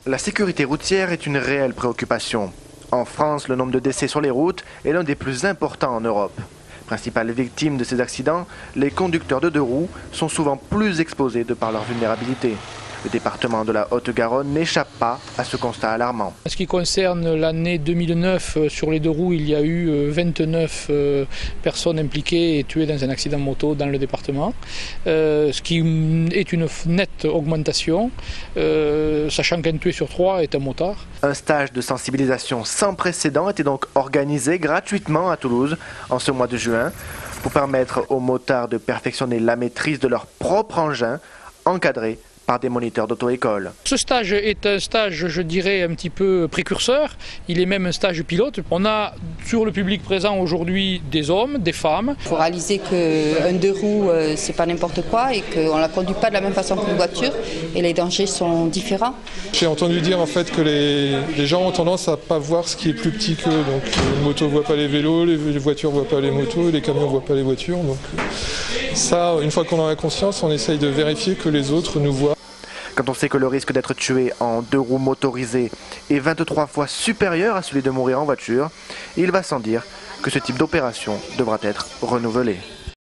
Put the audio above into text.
La sécurité routière est une réelle préoccupation. En France, le nombre de décès sur les routes est l'un des plus importants en Europe. Principales victimes de ces accidents, les conducteurs de deux roues sont souvent plus exposés de par leur vulnérabilité. Le département de la Haute-Garonne n'échappe pas à ce constat alarmant. En ce qui concerne l'année 2009, sur les deux roues, il y a eu 29 personnes impliquées et tuées dans un accident moto dans le département, ce qui est une nette augmentation, sachant qu'un tué sur trois est un motard. Un stage de sensibilisation sans précédent était donc organisé gratuitement à Toulouse en ce mois de juin pour permettre aux motards de perfectionner la maîtrise de leur propre engin encadré par des moniteurs d'auto-école. Ce stage est un stage, je dirais, un petit peu précurseur. Il est même un stage pilote. On a sur le public présent aujourd'hui des hommes, des femmes. Il faut réaliser qu'un deux roues, c'est pas n'importe quoi et qu'on ne la conduit pas de la même façon qu'une voiture et les dangers sont différents. J'ai entendu dire en fait que les gens ont tendance à pas voir ce qui est plus petit qu'eux. Donc les motos ne voient pas les vélos, les voitures ne voient pas les motos, les camions ne voient pas les voitures. Donc ça, une fois qu'on en a conscience, on essaye de vérifier que les autres nous voient. Quand on sait que le risque d'être tué en deux roues motorisées est 23 fois supérieur à celui de mourir en voiture, il va sans dire que ce type d'opération devra être renouvelé.